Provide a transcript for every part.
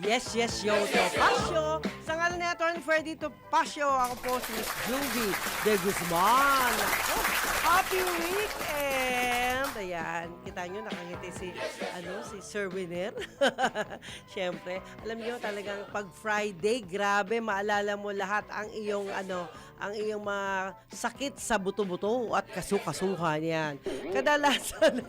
Yes, yes, yo, Pasyo. Sa ngalan ni Atty. Freddy Pasyo, ako po si Miss Juvie de Guzman. Oh, happy weekend! Ayan, kita nyo, nakangiti si Sir Winner. Siyempre, alam nyo talagang pag Friday, grabe, maalala mo lahat ang iyong mga sakit sa buto-buto at kasukasuhan yan. Kadalasan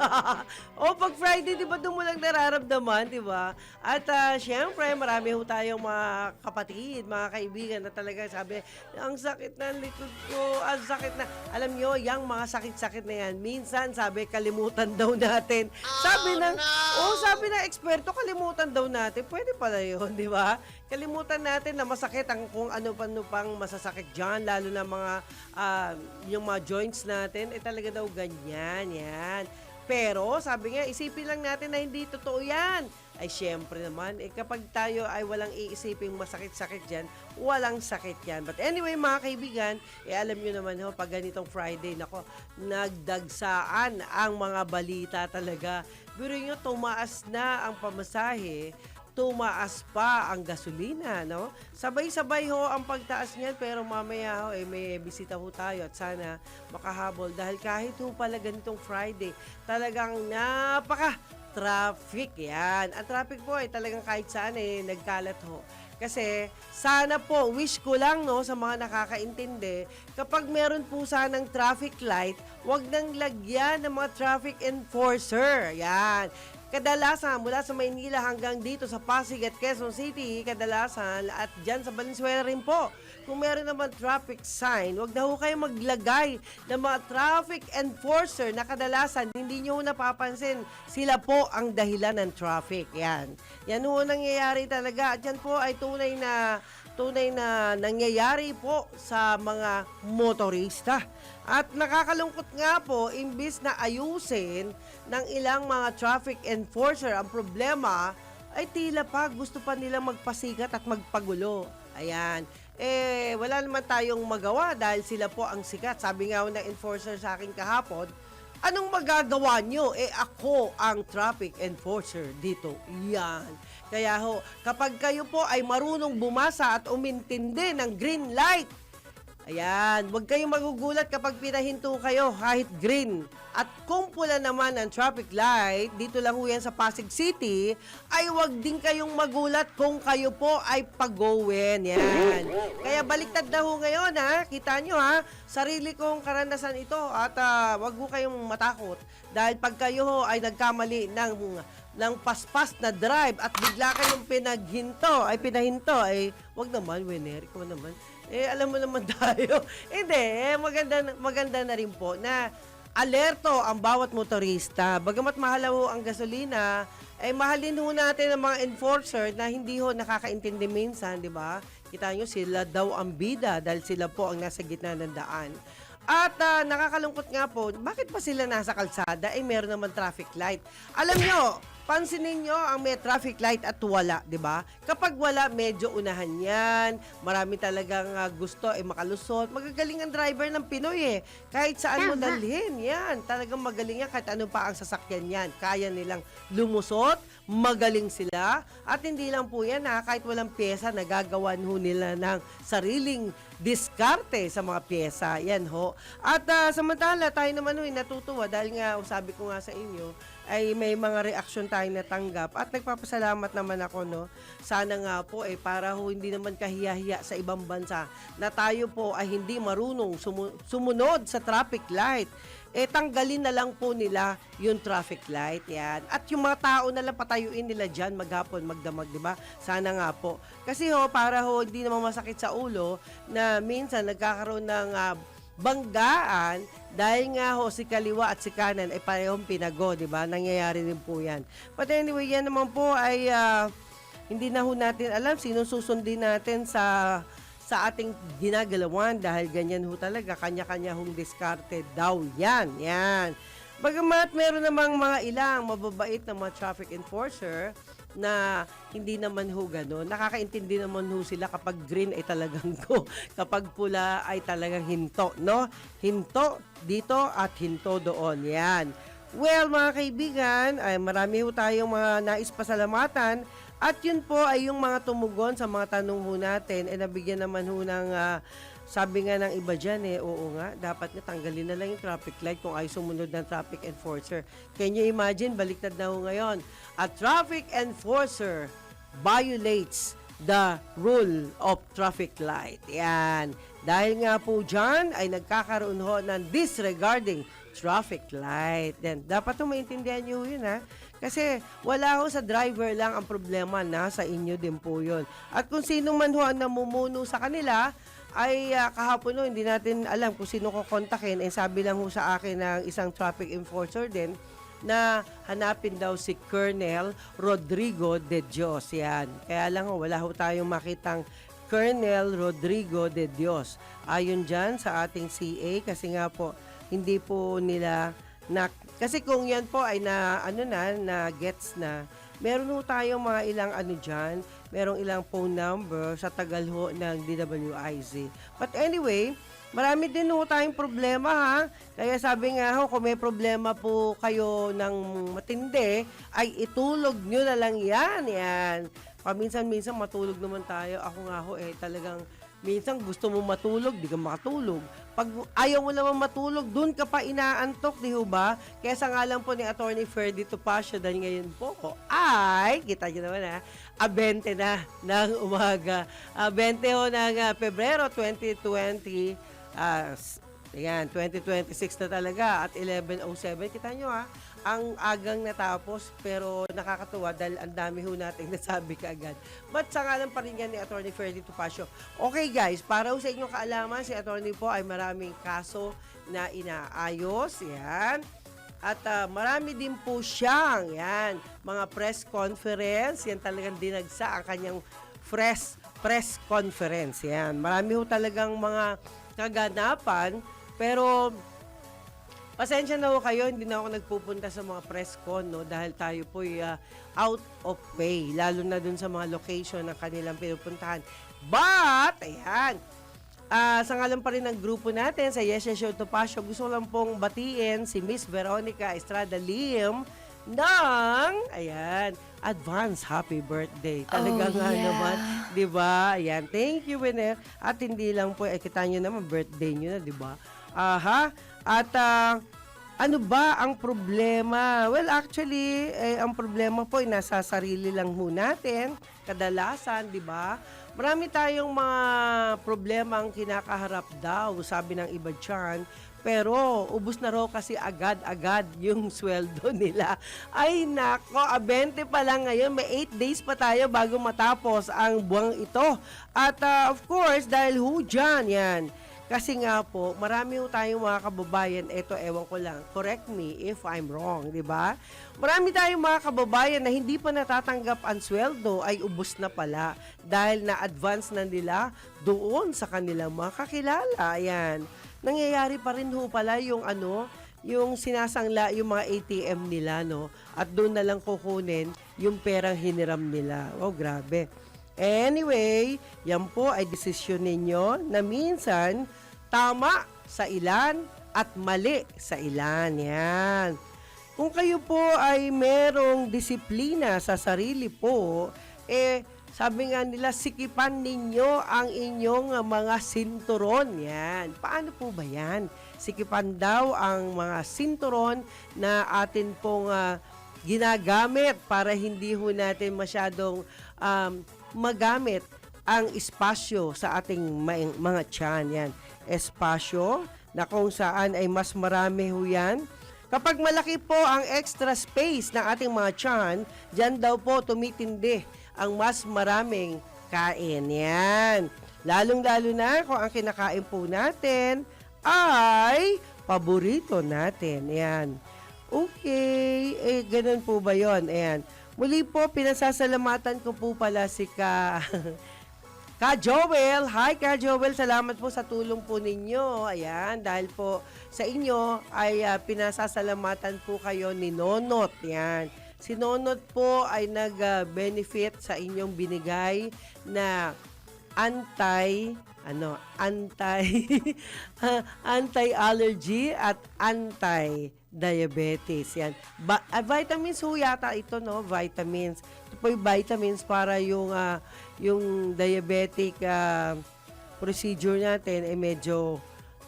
pag Friday, di ba doon mo lang nararamdaman, di ba? At syempre, marami ho tayong mga kapatid, mga kaibigan na talaga sabi, ang sakit ng likod ko, ang sakit na. Alam nyo, yung mga sakit-sakit na yan, minsan sabi, kalimutan daw natin. Sabi ng eksperto, kalimutan daw natin. Pwede pala yun, di ba? Kalimutan natin na masakit ang kung ano pang masasakit dyan, lalo na yung mga joints natin, talaga daw ganyan, yan. Pero, sabi nga, isipin lang natin na hindi totoo yan. Ay, syempre naman, kapag tayo ay walang iisiping masakit-sakit dyan, walang sakit yan. But anyway, mga kaibigan, alam nyo naman pag ganitong Friday, nagdagsaan ang mga balita talaga. Biro nyo, tumaas na ang pamasahe, tumaas pa ang gasolina, no? Sabay-sabay ang pagtaas niyan, pero mamaya may bisita tayo at sana makahabol dahil kahit pala ganitong Friday, talagang napaka-traffic yan. Ang traffic po ay talagang kahit saan nagkalat Kasi sana po, wish ko lang sa mga nakakaintindi, kapag meron po sanang traffic light, wag nang lagyan ng mga traffic enforcer. Yan. Kadalasan, mula sa Maynila hanggang dito sa Pasig at Quezon City, kadalasan, at dyan sa Valenzuela rin po. Kung meron naman traffic sign, wag na kayo maglagay ng mga traffic enforcer na kadalasan hindi nyo napapansin. Sila po ang dahilan ng traffic. Yan. Yan nangyayari talaga. At yan po ay tunay na nangyayari po sa mga motorista. At nakakalungkot nga po, imbis na ayusin ng ilang mga traffic enforcer ang problema, ay tila pa gusto pa nilang magpasikat at magpagulo. Ayan. Wala naman tayong magawa dahil sila po ang sikat. Sabi nga ng enforcer sa akin kahapon, anong magagawa nyo? Ako ang traffic enforcer dito. Yan. Kaya kapag kayo po ay marunong bumasa at umintindi ng green light, ayan, huwag kayong magugulat kapag pinahinto kayo kahit green. At kung pula naman ang traffic light, dito lang yan sa Pasig City, ay huwag din kayong magulat kung kayo po ay pag-gowin. Yan. Kaya baliktad na ngayon Kita nyo sarili kong karanasan ito at huwag kayong matakot. Dahil pag kayo ay nagkamali ng paspas na drive at bigla kayong pinahinto, wag naman, Winner, ikaw naman. Alam mo naman tayo. Hindi, maganda na rin po na alerto ang bawat motorista. Bagamat mahal ang gasolina, mahalin natin ang mga enforcer na hindi nakakaintindi minsan, di ba? Kita nyo, sila daw ang bida dahil sila po ang nasa gitna ng daan. At nakakalungkot nga po, bakit pa sila nasa kalsada? Meron naman traffic light. Alam nyo, pansinin nyo ang may traffic light at wala, di ba? Kapag wala, medyo unahan yan. Marami talagang gusto makalusot. Magagaling ang driver ng Pinoy Kahit saan mo dalhin, yan. Talagang magaling yan. Kahit ano pa ang sasakyan yan. Kaya nilang lumusot, magaling sila. At hindi lang po yan kahit walang pyesa, nagagawan nila ng sariling diskarte sa mga pyesa. Yan At samantala, tayo naman natutuwa dahil nga, sabi ko nga sa inyo, ay may mga reaksyon tayo natanggap at nagpapasalamat naman ako sana nga po para hindi naman kahiya-hiya sa ibang bansa na tayo po ay hindi marunong sumunod sa traffic light. Tanggalin na lang po nila yung traffic light, yan. At yung mga tao na lang patayuin nila dyan maghapon, magdamag, di ba? Sana nga po. Kasi para hindi naman masakit sa ulo na minsan nagkakaroon ng banggaan dahil nga si kaliwa at si kanan ay parehong pinago, di ba? Nangyayari din po yan. But anyway, yan naman po ay hindi na natin alam sino susundin natin sa ating ginagalawan dahil ganyan talaga, kanya-kanya diskarte daw yan. Yan. Bagamat meron namang mga ilang mababait na mga traffic enforcer na hindi naman gano'n. Nakakaintindi naman sila kapag green ay talagang go. Kapag pula ay talagang hinto, no? Hinto dito at hinto doon. Yan. Well, mga kaibigan, ay marami ho tayong mga nais pasalamatan at yun po ay yung mga tumugon sa mga tanong ho natin nabigyan naman ho ng sabi nga ng iba dyan oo nga, dapat nga tanggalin na lang yung traffic light kung ay sumunod ng traffic enforcer. Can you imagine, baliktad na ho ngayon. A traffic enforcer violates the rule of traffic light. Yan. Dahil nga po dyan ay nagkakaroon ho ng disregarding traffic light. Then, dapat ho maintindihan nyo yun Kasi wala ho sa driver lang ang problema, nasa inyo din po yun. At kung sino man ho ang namumuno sa kanila, ay kahapon ho, hindi natin alam kung sino ko kontakin. Sabi lang ho sa akin ng isang traffic enforcer din, na hanapin daw si Colonel Rodrigo de Dios. Yan. Kaya lang wala ho tayong makitang Colonel Rodrigo de Dios. Ayon dyan sa ating CA, kasi nga po, hindi po nila kasi kung yan po ay na gets na, meron ho tayong mga ilang dyan, merong ilang phone number sa tagal ho ng DWIZ. But anyway, marami din ho tayong problema Kaya sabi nga ho, kung may problema po kayo ng matindi, ay itulog nyo na lang yan. Paminsan-minsan matulog naman tayo. Ako nga ho talagang minsan gusto mo matulog, di ka makatulog. Pag ayaw mo naman matulog, dun ka pa inaantok, di ho ba? Kaya sa ngalan po ni Attorney Ferdy Topacio, dahil ngayon po ay, kita nyo naman 20 na ng umaga. 20 ho ng Pebrero 2020, ayan, 2026 na talaga at 11:07. Kita nyo ang agang natapos pero nakakatuwa dahil ang dami ho natin nasabi kaagad. But sa ngalan pa rin yan ni Attorney Ferdy Topacio. Okay guys, para sa inyong kaalaman, si Attorney po ay maraming kaso na inaayos. Yan. At marami din po siyang mga press conference. Yan talagang dinagsa ang kanyang press conference. Yan. Marami ho talagang mga kaganapan pero pasensya na ho kayo, hindi na ako nagpupunta sa mga press con, dahil tayo po out of way, lalo na dun sa mga location na kanilang pinupuntahan. But, ayan, sa ngalan pa rin ng grupo natin, sa Yes Yes Show Topacio, gusto lang pong batiin si Miss Veronica Estrada Lim ng, advance happy birthday. Talaga nga naman, di ba? Ayan, thank you, Winner. At hindi lang po, kita nyo naman, birthday nyo na, di ba? At ano ba ang problema? Well, actually, ang problema po ay nasa sarili lang ho natin. Kadalasan, di ba? Marami tayong mga problema ang kinakaharap daw, sabi ng iba dyan. Pero, ubus na raw kasi agad-agad yung sweldo nila. Ay, nako, 20 pa lang ngayon. May 8 days pa tayo bago matapos ang buwang ito. At, of course, dahil ho dyan, yan. Kasi nga po, marami ho tayong mga kababayan, eto ewan ko lang, correct me if I'm wrong, di ba? Marami tayong mga kababayan na hindi pa natatanggap ang sweldo ay ubos na pala dahil na-advance na nila doon sa kanilang mga kakilala. Ayan. Nangyayari pa rin ho pala yung yung sinasangla yung mga ATM nila, at doon na lang kukunin yung perang hiniram nila. Oh, grabe. Anyway, yan po ay desisyon ninyo na minsan tama sa ilan at mali sa ilan. Yan. Kung kayo po ay merong disiplina sa sarili po, sabi nga nila, sikipan ninyo ang inyong mga sinturon. Yan. Paano po ba yan? Sikipan daw ang mga sinturon na atin pong ginagamit para hindi ho natin masyadong magamit ang espasyo sa ating mga tiyan. Yan. Espasyo na kung saan ay mas marami ho yan. Kapag malaki po ang extra space ng ating mga tiyan, dyan daw po tumitindi ang mas maraming kain. Yan. Lalong-lalo na kung ang kinakain po natin ay paborito natin. Yan. Okay. Ganun po ba yun? Ayan. Muli po, pinasasalamatan ko po pala si Ka Joel. Hi, Ka Joel. Salamat po sa tulong po ninyo. Ayan, dahil po sa inyo ay pinasasalamatan po kayo ni Nonot. Yan. Si Nonot po ay nag-benefit sa inyong binigay na anti-allergy at diabetes. Yan. Vitamins ho yata ito, no? Vitamins. Ito po yung vitamins para yung diabetic procedure natin ay medyo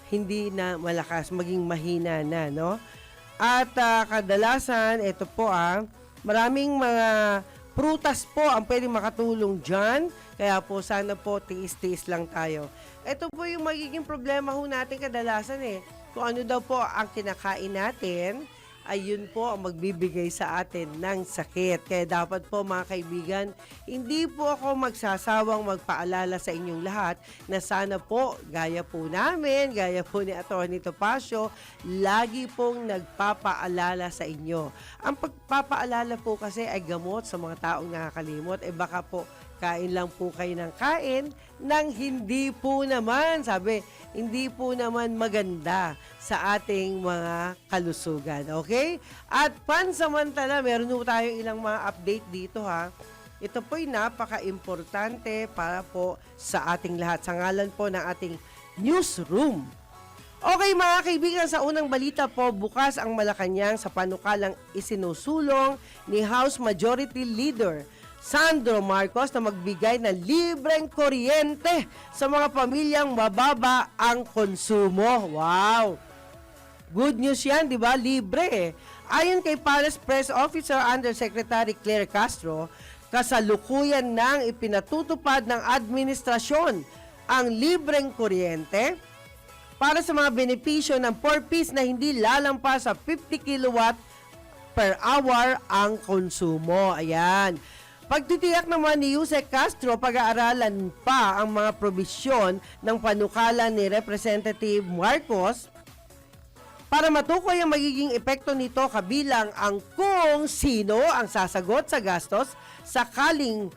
hindi na malakas, maging mahina na, no? At kadalasan, ito po maraming mga prutas po ang pwedeng makatulong dyan. Kaya po, sana po, tiis-tiis lang tayo. Ito po yung magiging problema ho natin kadalasan Kung ano daw po ang kinakain natin, ay yun po ang magbibigay sa atin ng sakit. Kaya dapat po mga kaibigan, hindi po ako magsasawang magpaalala sa inyong lahat na sana po, gaya po namin, gaya po ni Atty. Topacio, lagi pong nagpapaalala sa inyo. Ang pagpapaalala po kasi ay gamot sa mga taong nakakalimot. Baka po, kain lang po kayo ng kain nang hindi po naman, hindi po naman maganda sa ating mga kalusugan. Okay? At pansamantala, meron po tayong ilang mga update dito Ito po'y napaka-importante para po sa ating lahat. Sa ngalan po ng ating newsroom. Okay mga kaibigan, sa unang balita po, bukas ang Malacanang sa panukalang isinusulong ni House Majority Leader Sandro Marcos na magbigay ng libreng kuryente sa mga pamilyang mababa ang konsumo. Wow! Good news yan, di ba? Libre Ayon kay Palace Press Officer Undersecretary Claire Castro, kasalukuyan nang ipinatutupad ng administrasyon ang libreng kuryente para sa mga benepisyo ng 4-piece na hindi lalampas sa 50 kilowatt per hour ang konsumo. Ayan. Pagtitiyak naman ni Yusek Castro, pag-aaralan pa ang mga probisyon ng panukala ni Representative Marcos para matukoy ang magiging epekto nito kabilang ang kung sino ang sasagot sa gastos sakaling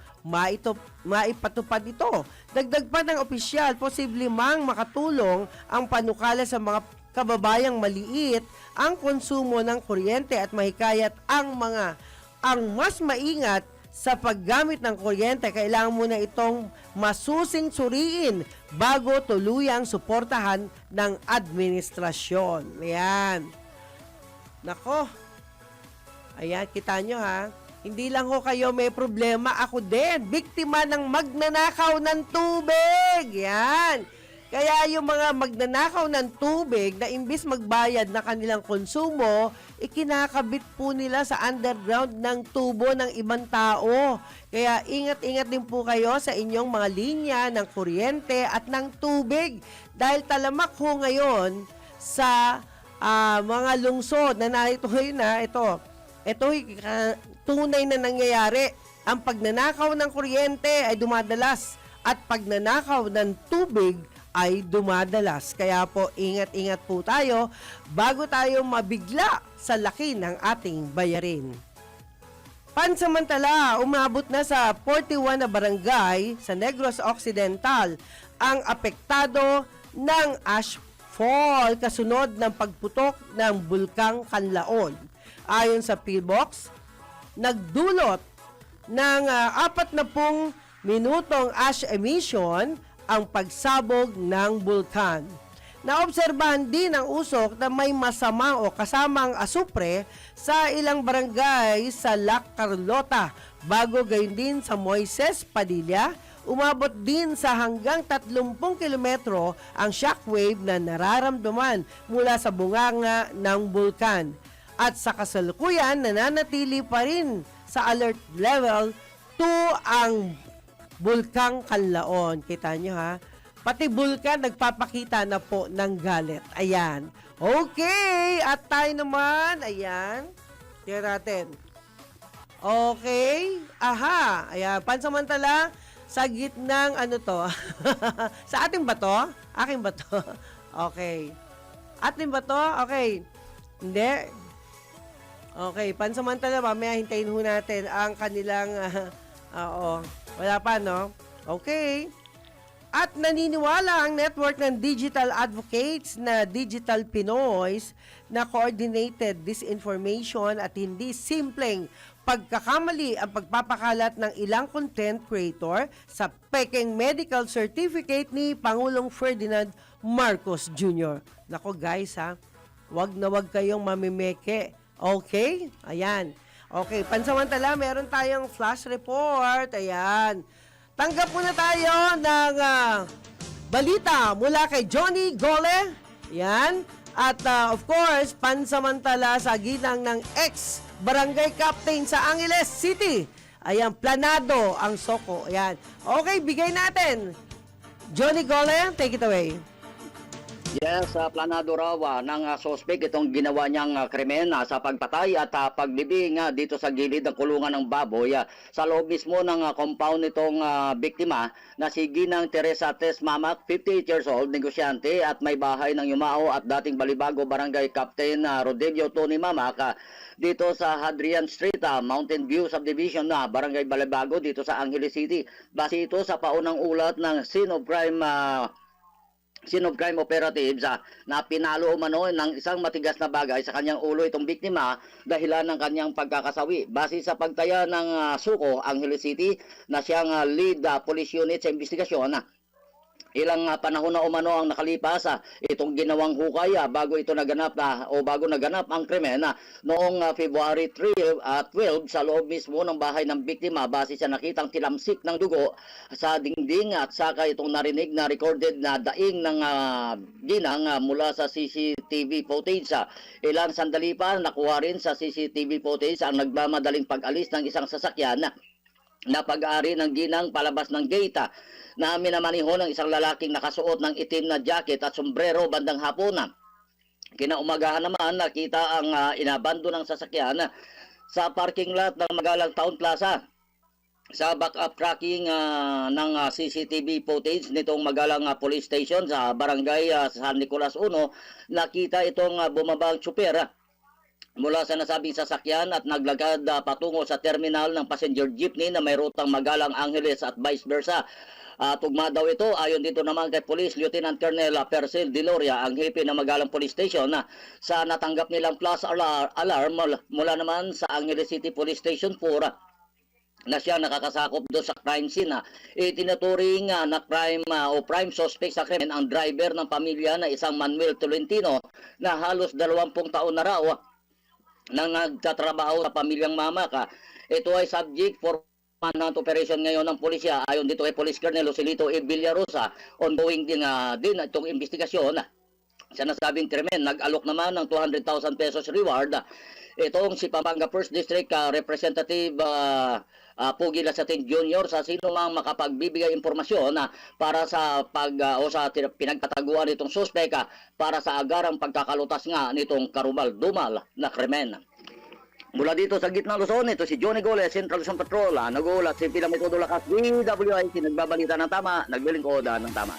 maipatupad ito. Dagdag pa ng opisyal, posible mang makatulong ang panukala sa mga kababayang maliit ang konsumo ng kuryente at mahikayat ang mas maingat sa paggamit ng kuryente. Kailangan muna itong masusing suriin bago tuluyang suportahan ng administrasyon. Ayan. Nako. Ayan, kita nyo Hindi lang ho kayo may problema, ako din. Biktima ng magnanakaw ng tubig. Yan. Kaya yung mga magnanakaw ng tubig na imbis magbayad na kanilang konsumo, ikinakabit po nila sa underground ng tubo ng ibang tao. Kaya ingat-ingat din po kayo sa inyong mga linya ng kuryente at ng tubig. Dahil talamak ho ngayon sa mga lungsod na narito ngayon ito tunay na nangyayari. Ang pagnanakaw ng kuryente ay dumadalas at pagnanakaw ng tubig ay dumadalas. Kaya po, ingat-ingat po tayo bago tayo mabigla sa laki ng ating bayarin. Pansamantala, umabot na sa 41 na barangay sa Negros Occidental ang apektado ng ashfall kasunod ng pagputok ng Bulkang Kanlaon. Ayon sa PhilBox, nagdulot ng 40 minutong ash emission ang pagsabog ng bulkan. Naobserbahan din ang usok na may masama o kasamang asupre sa ilang barangay sa La Carlota. Bago gayon din sa Moises Padilla, umabot din sa hanggang 30 kilometro ang shockwave na nararamdaman mula sa bunganga ng bulkan. At sa kasalukuyan, nananatili pa rin sa alert level 2 ang Bulkang Kanlaon. Kita nyo Pati bulkan nagpapakita na po ng galit. Ayan. Okay. At tayo naman. Ayan. Tingnan natin. Okay. Aha. Ayan. Pansamantala, sa gitnang sa ating ba to? Aking ba to? Okay. Ating ba to? Okay. Hindi. Okay. Pansamantala, mamaya hintayin ho natin ang kanilang wala pa, no? Okay. At naniniwala ang network ng digital advocates na Digital Pinoys na coordinated disinformation at hindi simpleng pagkakamali ang pagpapakalat ng ilang content creator sa pekeng medical certificate ni Pangulong Ferdinand Marcos Jr. Nako guys wag na wag kayong mamimeke. Okay? Ayan. Okay, pansamantala, meron tayong flash report. Ayan. Tanggap muna tayo ng balita mula kay Johnny Gole. Ayan. At of course, pansamantala sa ginang ng ex-barangay captain sa Angeles City. Ayan, planado ang soko. Ayan. Okay, bigay natin. Johnny Gole, take it away. Yes, planado raw ng suspect itong ginawa niyang krimen sa pagpatay at paglibing dito sa gilid ng kulungan ng baboy sa loob mismo ng compound nitong biktima na si Ginang Teresa Tess Mamak, 58 years old, negosyante at may bahay ng Yumao at dating Balibago Barangay Captain Rodelio Tony Mamak dito sa Hadrian Street, Mountain View Subdivision na Barangay Balibago dito sa Angeles City. Base ito sa paunang ulat ng Scene of Crime Operatives na pinalo umano ng isang matigas na bagay sa kanyang ulo itong biktima dahilan ng kanyang pagkakasawi. Base sa pagtaya ng suko, Angeles City, na siyang lead police unit sa investigasyon, ilang panahon na umano ang nakalipas itong ginawang hukay bago ito naganap bago naganap ang krimen noong February 12 sa loob mismo ng bahay ng biktima base sa nakitang tilamsik ng dugo sa dingding at saka itong narinig na recorded na daing ng ginang mula sa CCTV footage. Ilang sandali pa nakuha rin sa CCTV footage ang nagmamadaling pag-alis ng isang sasakyan na pag-aari ng ginang palabas ng gate na minamaniho ng isang lalaking nakasuot ng itim na jacket at sombrero bandang hapon. Kinaumagahan naman nakita ang inabando ng sasakyan sa parking lot ng Magalang Town Plaza. Sa backup tracking ng CCTV footage nitong Magalang Police Station sa Barangay San Nicolas 1, nakita itong bumabang tsuper mula sa nasabing sasakyan at naglagad patungo sa terminal ng passenger jeepney na may rutang Magalang Angeles at vice versa. Tugma daw ito ayon dito naman kay Police Lieutenant Colonel Percel Diloria, ang hepe ng Magalang Police Station, sa natanggap nilang plus alarm mula naman sa Angeles City Police Station 4 na siya nakakasakop doon sa crime scene. Itinuturing na prime suspect sa krimen ang driver ng pamilya na isang Manuel Tolentino na halos 20 taon na raw nang nagtatrabaho sa pamilyang Mamak. Ito ay subject for manhunt operation ngayon ng pulisya. Ayon dito kay Police Colonel Joselito E. Villarosa, ongoing din itong investigasyon sa nasabing krimen. Nag-alok naman ng 200,000 pesos reward itong si Pampanga 1st District Representative Pugi Lasatin Jr. sa sino mang makapagbibigay impormasyon para sa sa pinagtataguan nitong suspect para sa agarang pagkakalutas nga nitong karumal-dumal na krimen. Mula dito sa gitna Luzon, ito si Johnny Gole, Central Luzon Patrol. Nag-uulat si Pila Metodo Lakas, DWIC, nagbabalita ng tama, naglilingkod ng tama.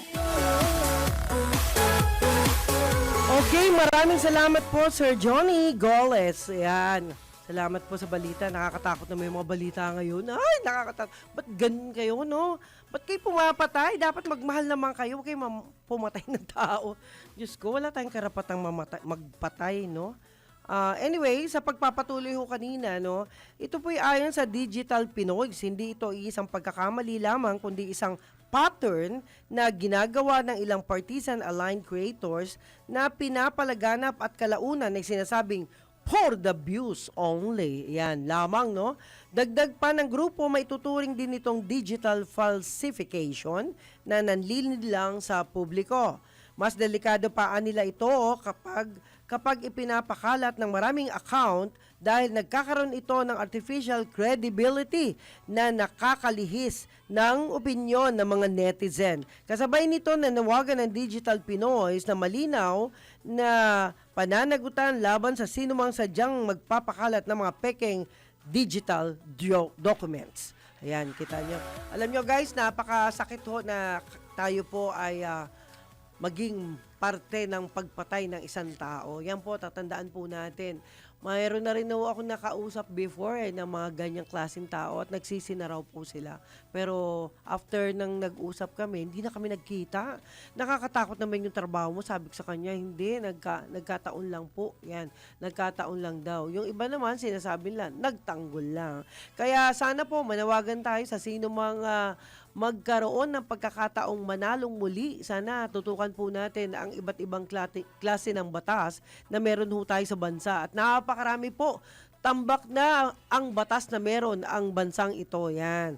Okay, maraming salamat po, Sir Johnny Goles. Ayan. Salamat po sa balita. Nakakatakot na may mga balita ngayon. Ay, nakakatakot. Ba't ganun kayo, no? Ba't kayo pumapatay? Dapat magmahal naman kayo. Huwag kayo pumatay ng tao. Diyos ko, wala tayong karapatang magpatay, no? Anyway, sa pagpapatuloy ho kanina, no, ito po'y ayon sa Digital Pinoy. Hindi ito isang pagkakamali lamang, kundi isang pattern na ginagawa ng ilang partisan-aligned creators na pinapalaganap at kalaunan ay sinasabing for the views only. Yan lamang, no? Dagdag pa ng grupo, may tuturing din itong digital falsification na nanlilid lang sa publiko. Mas delikado pa nila ito kapag ipinapakalat ng maraming account dahil nagkakaroon ito ng artificial credibility na nakakalihis ng opinyon ng mga netizen. Kasabay nito, nanawagan ng Digital Pinoy na malinaw na pananagutan laban sa sinumang sadyang magpapakalat ng mga pekeng digital documents. Ayan, kita nyo. Alam nyo guys, napakasakit ho na tayo po ay maging parte ng pagpatay ng isang tao. Yan po, tatandaan po natin. Mayroon na rin ako nakausap before ng mga ganyang klaseng tao at nagsisi na raw po sila. Pero after nang nag-usap kami, hindi na kami nagkita. Nakakatakot naman yung trabaho mo. Sabi ko sa kanya, hindi, nagkataon lang po. Yan, nagkataon lang daw. Yung iba naman, sinasabi lang, nagtanggol lang. Kaya sana po, manawagan tayo sa sino mga magkaroon ng pagkakataong manalong muli. Sana tutukan po natin ang iba't ibang klase ng batas na meron ho tayo sa bansa. At napakarami po, tambak na ang batas na meron ang bansang ito. Yan.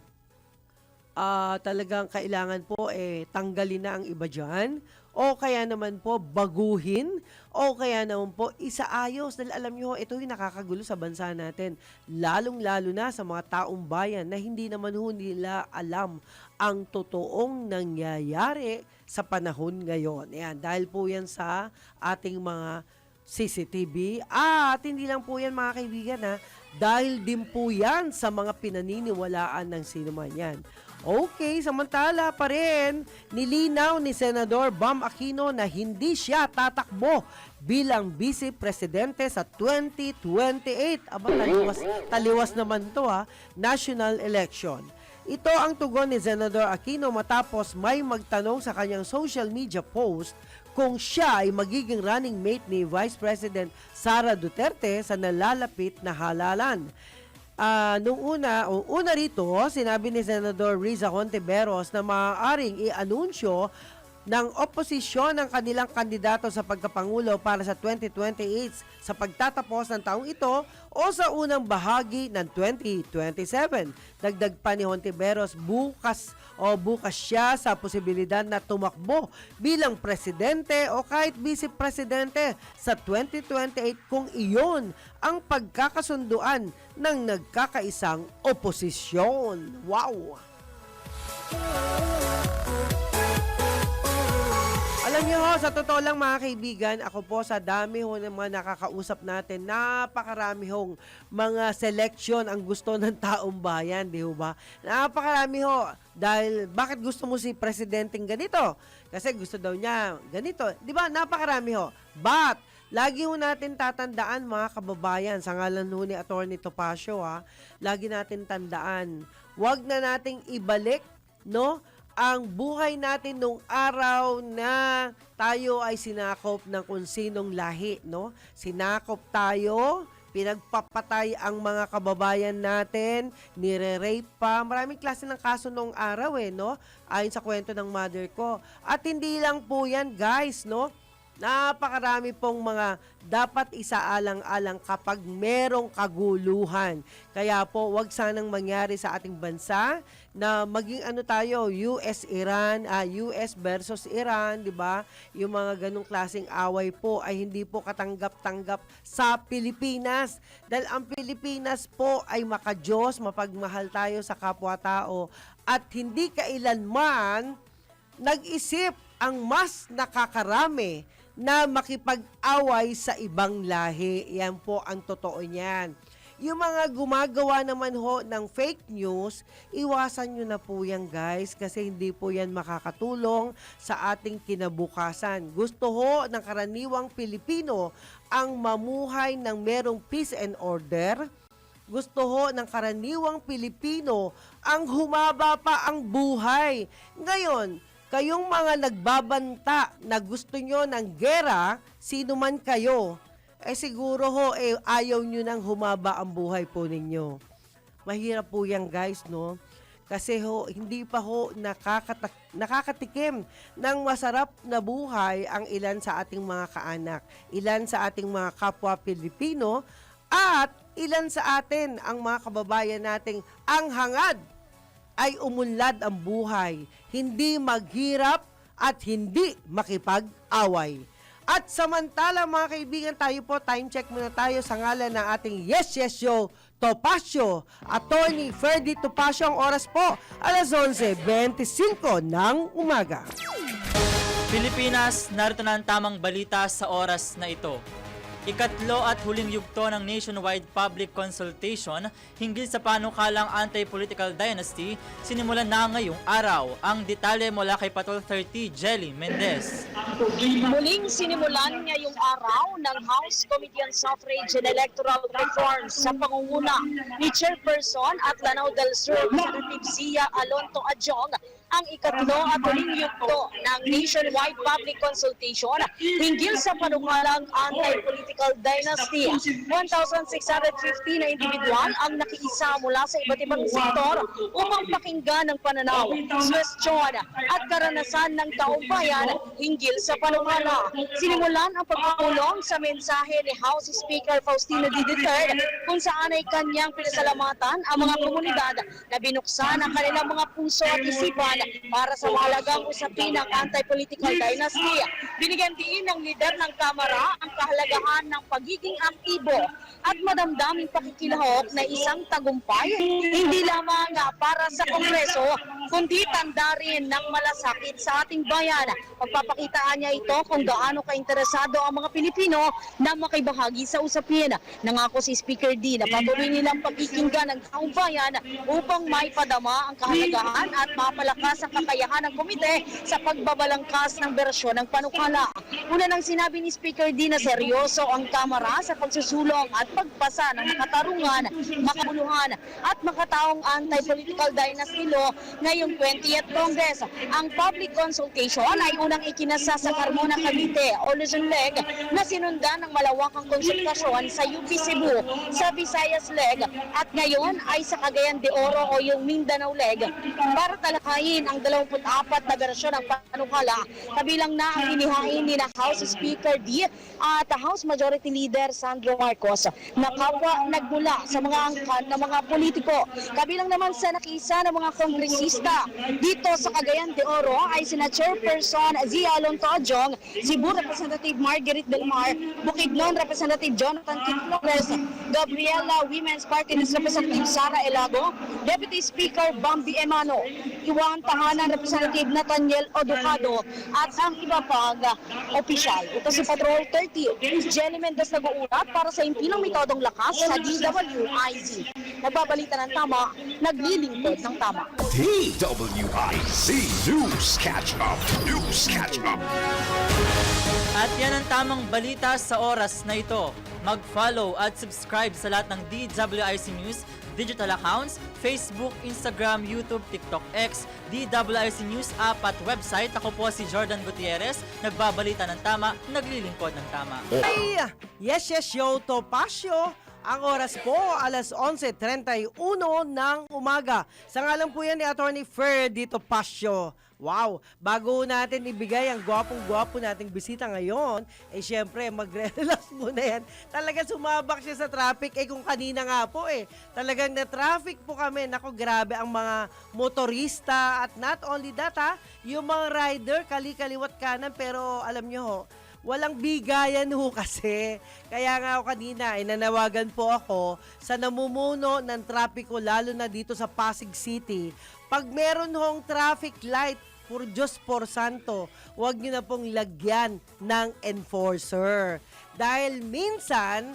Talagang kailangan po tanggalin na ang iba dyan, o kaya naman po baguhin, o kaya naman po isaayos. Dahil alam nyo, ito yung nakakagulo sa bansa natin, lalong-lalo na sa mga taong bayan na hindi naman ho nila alam ang totoong nangyayari sa panahon ngayon. Ayan, dahil po yan sa ating mga CCTV, at hindi lang po yan mga kaibigan dahil din po yan sa mga pinaniniwalaan ng sino man yan. Okay, samantala pa rin, nilinaw ni Senador Bam Aquino na hindi siya tatakbo bilang Vice Presidente sa 2028. Aba, taliwas naman to national election. Ito ang tugon ni Senador Aquino matapos may magtanong sa kanyang social media post kung siya ay magiging running mate ni Vice President Sara Duterte sa nalalapit na halalan. Nung una rito, sinabi ni Senador Riza Hontiveros na maaaring i-anunsyo ng oposisyon ng kanilang kandidato sa pagkapangulo para sa 2028 sa pagtatapos ng taong ito o sa unang bahagi ng 2027. Dagdag pa ni Hontiveros, bukas siya sa posibilidad na tumakbo bilang presidente o kahit vice-presidente sa 2028 kung iyon ang pagkakasunduan ng nagkakaisang oposisyon. Wow! Alam niyo ho, sa totoo lang mga kaibigan, ako po sa dami ho ng mga nakakausap natin, napakarami hong mga selection ang gusto ng taong bayan, di ba? Napakarami ho. Dahil bakit gusto mo si presidenteng ganito? Kasi gusto daw niya ganito. Di ba? Napakarami ho. But, lagi ho natin tatandaan mga kababayan, sa ngalan ho ni Atty. Topacio lagi natin tandaan, wag na nating ibalik, no? Ang buhay natin nung araw na tayo ay sinakop ng kung sinong lahi, no? Sinakop tayo, pinagpapatay ang mga kababayan natin, nire-rape pa. Maraming klase ng kaso nung araw no? Ayon sa kwento ng mother ko. At hindi lang po yan, guys, no? Napakarami pong mga dapat isaalang-alang kapag merong kaguluhan. Kaya po, wag sanang mangyari sa ating bansa na maging US-Iran, US versus Iran, di ba? Yung mga ganong klaseng away po ay hindi po katanggap-tanggap sa Pilipinas. Dahil ang Pilipinas po ay makadiyos, mapagmahal tayo sa kapwa-tao at hindi kailanman nag-isip ang mas nakakarami na makipag-away sa ibang lahi. Yan po ang totoo niyan. Yung mga gumagawa naman ho ng fake news, iwasan nyo na po yan, guys, kasi hindi po yan makakatulong sa ating kinabukasan. Gusto ho ng karaniwang Pilipino ang mamuhay ng merong peace and order. Gusto ho ng karaniwang Pilipino ang humaba pa ang buhay. Ngayon, kayong mga nagbabanta na gusto nyo ng gera, sino man kayo, siguro ho, ayaw nyo nang humaba ang buhay po ninyo. Mahirap po yan, guys, no? Kasi ho, hindi pa ho nakakatikim ng masarap na buhay ang ilan sa ating mga kaanak, ilan sa ating mga kapwa Pilipino, at ilan sa atin ang mga kababayan nating ang hangad ay umunlad ang buhay, hindi maghirap at hindi makipag-away. At samantala mga kaibigan, tayo po, time check muna tayo sa ngalan ng ating Yes Show, Topacio. Attorney Ferdy Topacio, ang oras po, 11:25 ng umaga. Pilipinas, narito na ang tamang balita sa oras na ito. Ikatlo at huling yugto ng nationwide public consultation hinggil sa panukalang anti-political dynasty sinimulan na ngayong araw. Ang detalye mula kay Patrol 30, Jelly Mendez. Muling sinimulan ngayong araw ng House Committee on Suffrage and Electoral Reforms sa pangunguna ni Chairperson at Lanao del Sur Representative Zia Alonto Adjong ang ikatlo at huling yugto ng nationwide public consultation hinggil sa panukalang anti-political Political Dynasty. 1,650 na individual ang nakiisa mula sa iba't ibang sektor upang pakinggan ang pananaw, suwestyon at karanasan ng taong bayan hinggil sa panukala. Sinimulan ang pagpupulong sa mensahe ni House Speaker Faustino D. Duterte kung saan ay kanyang pinasalamatan ang mga komunidad na binuksan ang kanilang mga puso at isipan para sa mahalagang usapin ng anti-political dynasty. Binigyan din ng lider ng Kamara ang kahalagahan ng pagiging aktibo at madamdaming pakikilahok na isang tagumpay, hindi lamang para sa Kongreso, kundi tanda rin ng malasakit sa ating bayan. Pagpapakitaan niya ito kung gaano kainteresado ang mga Pilipino na makibahagi sa usapin. Nangako si Speaker D na patuloy nilang pagkikinggan ng taong bayan upang maipadama ang kahalagahan at mapalakas ang kakayahan ng komite sa pagbabalangkas ng bersyon ng panukala. Una nang sinabi ni Speaker D na seryoso ang Kamara sa pagsusulong at pagpasa ng makatarungan, makabuluhan at makataong anti-political dynasty law ngayong 20th Congress. Ang public consultation ay unang ikinasa sa Carmona, Cavite o Luzon Leg na sinundan ng malawakang konsultasyon sa UP Cebu, sa Visayas Leg at ngayon ay sa Cagayan de Oro o yung Mindanao Leg para talakayin ang 24 na bersyon ng panukala, kabilang na ang inihain ni na House Speaker D at House Majority Leader Sandro Marcos na kapwa nagmula sa mga angkan ng mga politiko. Kabilang naman sa nakiisa ng mga kongresista dito sa Cagayan de Oro ay sina Chairperson Zia Alonto Adjong, Cebu Representative Margaret Delmar, Bukidnon Representative Jonathan Kit Flores, Gabriela Women's Party List Representative Sara Elago, Deputy Speaker Bambi Emano, Iwan Tahanan Representative Nathaniel Oducado at ang iba pang opisyal. Ito si Patrol 30, Jenny Mendez nag-uulat para sa impinong metodong lakas sa DWIZ. Nagbabalita ng tama, naglilingkod ng tama. DWIZ News Catch Up. News Catch Up. At yan ang tamang balita sa oras na ito. Mag-follow at subscribe sa lahat ng DWIZ News digital accounts, Facebook, Instagram, YouTube, TikTok, X, DWIZ News app at website. Ako po si Jordan Gutierrez, nagbabalita ng tama, naglilingkod ng tama. Ay, yes, yo, Topacio. Ang oras po, alas 11:31 ng umaga. Sa ngalan po yan ni Attorney Ferdito Pasio. Wow, bago natin ibigay ang gwapong-gwapo nating bisita ngayon, syempre magre-relax muna yan. Talagang sumabak siya sa traffic, kung kanina nga po talagang na-traffic po kami. Nako, grabe ang mga motorista at not only that yung mga rider, kali-kaliwat kanan, pero alam nyo ho, walang bigayan ho kasi. Kaya nga ako kanina, nanawagan po ako sa namumuno ng trapiko, lalo na dito sa Pasig City. Pag meron hong traffic light, por Diyos por Santo, huwag nyo na pong lagyan ng enforcer. Dahil minsan,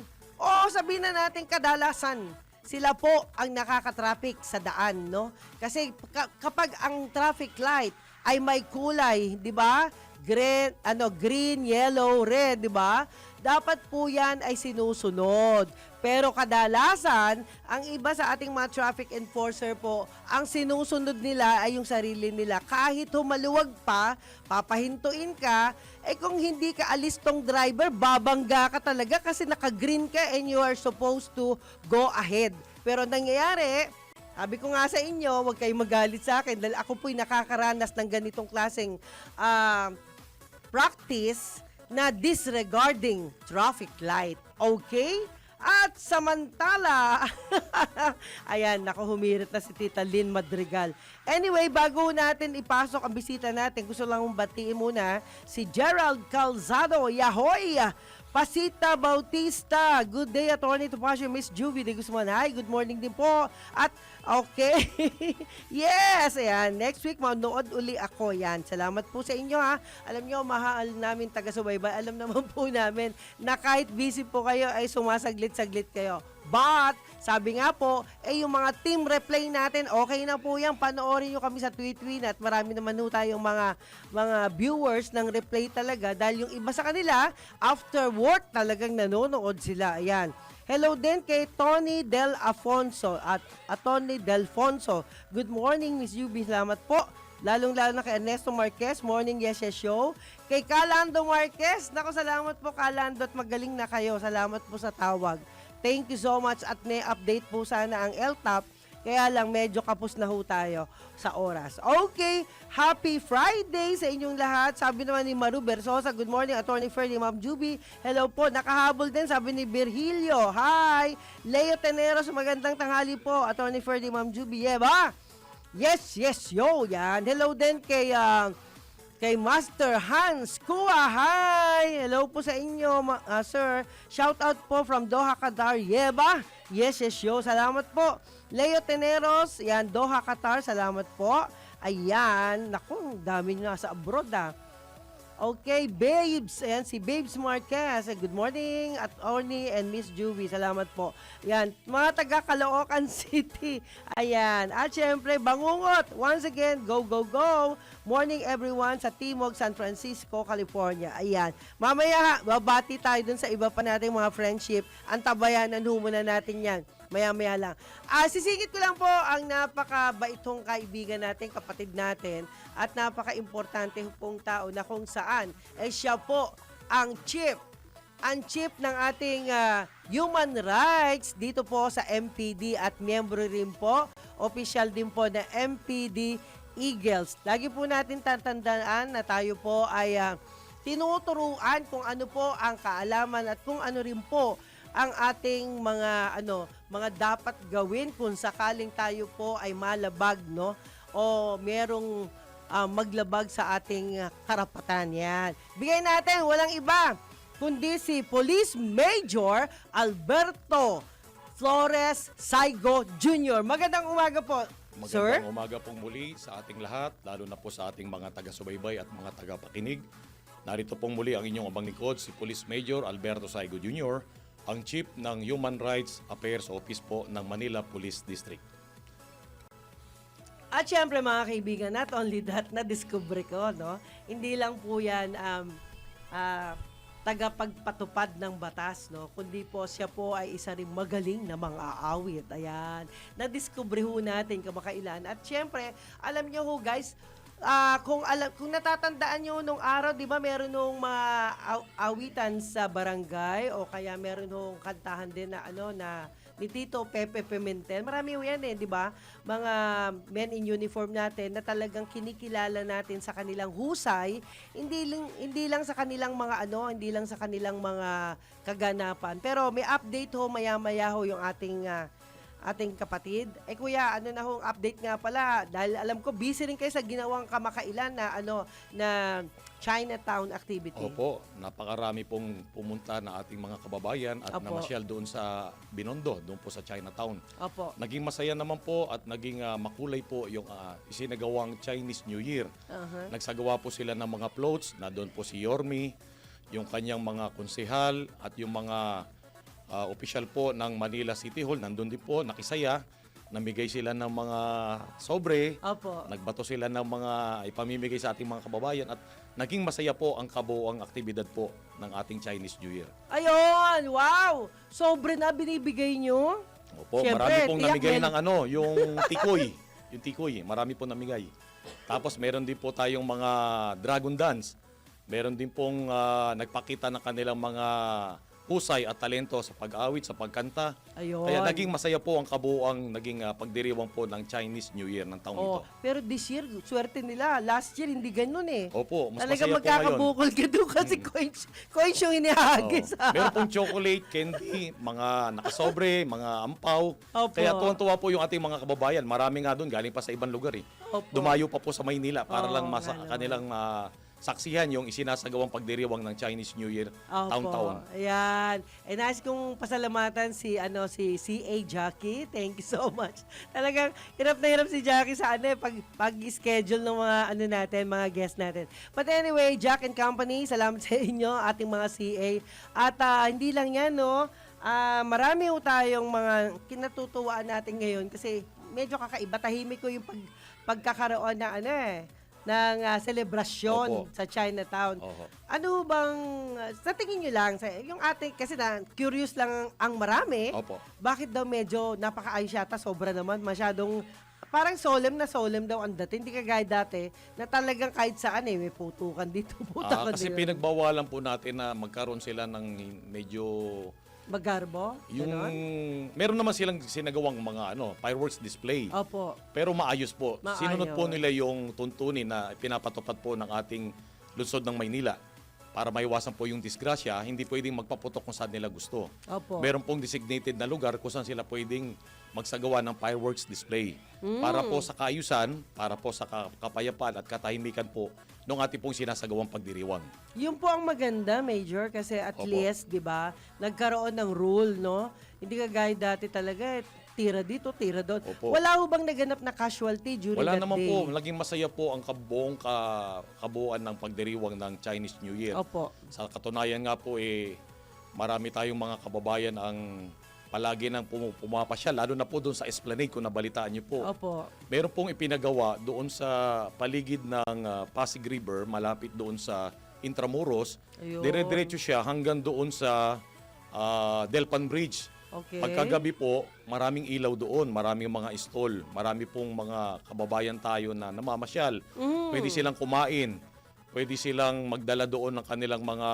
sabihin na natin kadalasan, sila po ang nakaka-traffic sa daan, no? Kasi kapag ang traffic light ay may kulay, di ba? Green, yellow, red, di ba? Dapat po yan ay sinusunod. Pero kadalasan, ang iba sa ating mga traffic enforcer po, ang sinusunod nila ay yung sarili nila. Kahit humaluwag pa, papahintuin ka, kung hindi ka alis tong driver, babangga ka talaga kasi naka-green ka and you are supposed to go ahead. Pero nangyayari, sabi ko nga sa inyo, huwag kayong magalit sa akin dahil ako po'y nakakaranas ng ganitong klaseng practice na disregarding traffic light. Okay? At samantala, ayan, naku, humirit na si Tita Lynn Madrigal. Anyway, bago natin ipasok ang bisita natin, gusto lang batiin muna si Gerald Calzado. Yahoy! Pasita Bautista. Good day, Attorney Topacio, Miss Juvie de Guzman. Hi, good morning din po. At okay. Yes, ayan. Next week, manood uli ako. Yan. Salamat po sa inyo ha. Alam nyo, mahal namin taga-subaybay. Alam naman po namin na kahit busy po kayo, ay sumasaglit-saglit kayo. But, sabi nga po, yung mga team replay natin, okay na po yan. Panoorin nyo kami sa Tweet at marami naman po tayong mga viewers ng replay talaga dahil yung iba sa kanila, after work talagang nanonood sila. Ayan. Hello din kay Tony Del Afonso at Tony Delfonso. Good morning, Miss Yubi. Salamat po Lalong-lalo na kay Ernesto Marquez, Morning Yes Yes Show. Kay Calando Marquez, naku, salamat po Calando at magaling na kayo. Salamat po sa tawag. Thank you so much at update po sana ang LTAP. Kaya lang medyo kapos na ho tayo sa oras. Okay, happy Friday sa inyong lahat. Sabi naman ni Maru Bersosa, good morning, Attorney Ferdy, Ma'am Juby. Hello po, nakahabol din, sabi ni Virgilio. Hi, Leo Teneros, magandang tanghali po, Attorney Ferdy, Ma'am Juby. Yeah ba? Yes, yes, yo, yan. Hello din kay Master Hans Kua. Hi! Hello po sa inyo, sir. Shout out po from Doha, Qatar. Yeah ba? Yes, yes, yo. Salamat po. Leo Teneros, yan, Doha, Qatar. Salamat po. Ayan. Naku, dami nyo nasa abroad, Okay, Babes. Ayan, si Babes Marquez. Good morning, at Orny and Miss Juby. Salamat po. Ayan, mga taga Caloocan City. Ayan. At syempre, Bangungot. Once again, go, go, go. Morning everyone sa Timog, San Francisco, California. Ayan. Mamaya, babati tayo dun sa iba pa nating mga friendship. Antabayanan muna natin yan. Maya-maya lang. Sisingit ko lang po ang napakabaitong kaibigan natin, kapatid natin, at napaka-importante pong tao na kung saan siya po ang chief ng ating human rights dito po sa MPD at miyembro rin po, official din po na MPD Eagles. Lagi po natin tatandaan na tayo po ay tinuturuan kung ano po ang kaalaman at kung ano rin po ang ating mga dapat gawin kung sakaling tayo po ay malabag, no? O merong maglabag sa ating karapatan. Yan. Bigay natin, walang iba kundi si Police Major Alberto Flores Saigo Jr. Magandang umaga po, sir. Magandang umaga pong muli sa ating lahat, lalo na po sa ating mga taga-subaybay at mga taga-pakinig. Narito pong muli ang inyong abang likod, si Police Major Alberto Saigo Jr., ang Chief ng Human Rights Affairs Office po ng Manila Police District. At syempre mga kaibigan, not only that, na-discover ko, no? Hindi lang po yan tagapagpatupad ng batas, no? Kundi po siya po ay isa ring magaling na mang-aawit. Ayan. Na-discover ho natin kamakailan. At syempre, alam nyo ho guys, kung natatandaan nyo nung araw, di ba, meron nung mga awitan sa barangay o kaya meron nung kantahan din na ni Tito Pepe Pimentel. Marami ho yan di ba? Mga men in uniform natin na talagang kinikilala natin sa kanilang husay, hindi lang sa kanilang mga hindi lang sa kanilang mga kaganapan. Pero may update ho maya-maya ho yung ating kapatid. Kuya, ano na hong update nga pala? Dahil alam ko, busy rin kayo sa ginawang kamakailan na Chinatown activity. Opo, napakarami pong pumunta na ating mga kababayan at Opo. namasyal doon sa Binondo, doon po sa Chinatown. Opo. Naging masaya naman po at naging makulay po yung isinagawang Chinese New Year. Uh-huh. Nagsagawa po sila ng mga floats, na doon po si Yormi, yung kanyang mga konsehal at yung mga opisyal po ng Manila City Hall, nandun din po, nakisaya, namigay sila ng mga sobre, Opo. nagbato sila ng mga ipamimigay sa ating mga kababayan at naging masaya po ang kabuuang aktibidad po ng ating Chinese New Year. Ayun! Wow! Sobre na binibigay nyo? Opo, Siyempre, marami pong tiyak namigay may- ng yung tikoy. Yung tikoy, marami po namigay. Tapos meron din po tayong mga dragon dance. Meron din pong nagpakita ng kanilang mga husay at talento sa pag-awit, sa pagkanta. Ayun. Kaya naging masaya po ang kabuuang naging pagdiriwang po ng Chinese New Year ng taong ito. Pero this year, swerte nila. Last year, hindi ganun Opo, mas Talaga masaya po ngayon. magkakabukol ka doon kasi coins yung inihagis. Oo. Meron pong chocolate, candy, mga nakasobre, mga ampaw. Opo. Kaya tuwan-tuwa po yung ating mga kababayan. Marami nga doon, galing pa sa ibang lugar. Opo. Dumayo pa po sa Maynila para Oo, lang nga kanilang saksihan yung isinasagawang pagdiriwang ng Chinese New Year taon-taon. Ayan. Nais kong pasalamatan si CA Jackie. Thank you so much. Talagang hirap na hirap si Jackie sa pag-schedule ng mga natin, mga guests natin. But anyway, Jack and Company, salamat sa inyo, ating mga CA. At hindi lang yan, no? Marami ho tayong mga kinatutuwaan natin ngayon kasi medyo kakaiba. Tahimik ko yung pagkakaroon na ng selebrasyon Opo. sa Chinatown. Oho. Ano bang, sa tingin nyo lang, yung ating, kasi curious lang ang marami, Opo. bakit daw medyo napaka-ayos yata, sobra naman, masyadong, parang solemn daw ang dating. Hindi kagaya dati na talagang kahit saan may putukan dito, putukan Kasi dito. pinagbawalan po natin na magkaroon sila ng medyo Magarbo? yung Ganon? meron naman silang sinagawang mga fireworks display. Opo. Pero maayos po. Maayos. Sinunod po nila yung tuntunin na pinapatupad po ng ating lungsod ng Maynila. Para maiwasan po yung disgrasya, hindi pwedeng magpaputok kung saan nila gusto. Opo. Meron pong designated na lugar kung saan sila pwedeng magsagawa ng fireworks display. Para po sa kaayusan, para po sa kapayapaan at katahimikan po ng ating pong sinasagawang pagdiriwang. Yun po ang maganda, Major, kasi at Opo. least, di ba, nagkaroon ng rule, no? Hindi kagaya dati talaga, tira dito, tira doon. Opo. Wala ho bang naganap na casualty during Wala that naman day? po, naging masaya po ang kabuuan ng pagdiriwang ng Chinese New Year. Opo. Sa katunayan nga po, marami tayong mga kababayan ang palagi nang pumapasyal, lalo na po doon sa Esplanade kung nabalitaan niyo po. Opo. Meron pong ipinagawa doon sa paligid ng Pasig River, malapit doon sa Intramuros. Ayun. Dire-diretso siya hanggang doon sa Delpan Bridge. Okay. Pagkagabi po, maraming ilaw doon, maraming mga stall, marami pong mga kababayan tayo na namamasyal. Pwede silang kumain, pwede silang magdala doon ng kanilang mga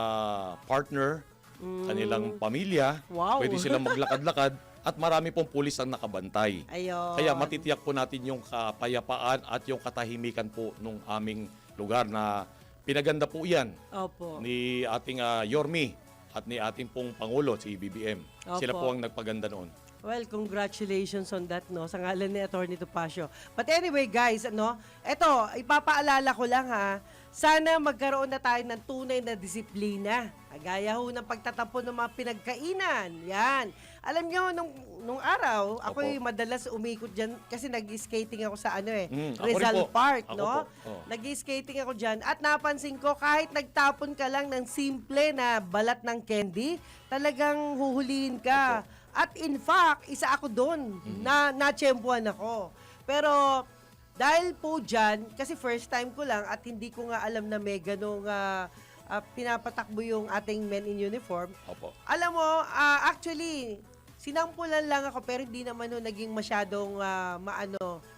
partner, kanilang pamilya, Wow. pwede silang maglakad-lakad, at marami pong pulis ang nakabantay. Ayun. Kaya matitiyak po natin yung kapayapaan at yung katahimikan po nung aming lugar na pinaganda po yan Opo. ni ating Yormi at ni ating pong Pangulo, si BBM. Sila Opo. po ang nagpaganda noon. Well, congratulations on that, no? Sa ngalan ni Atty. Topacio. But anyway, guys, eto, ipapaalala ko lang, ha? Sana magkaroon na tayo ng tunay na disiplina. Gaya ho ng pagtatapon ng mga pinagkainan. Yan. Alam nyo, nung araw, ako'y madalas umikot dyan kasi nag-skating ako sa ako rin Rizal po. Park, Ako no? po. Oh. Nag-skating ako dyan at napansin ko kahit nagtapon ka lang ng simple na balat ng candy, talagang huhulihin ka. At in fact, isa ako doon na natsyempuan ako. Pero dahil po dyan, kasi first time ko lang at hindi ko nga alam na may ganong pinapatakbo yung ating men in uniform. Opo. Alam mo, actually, sinampulan lang ako pero hindi naman naging masyadong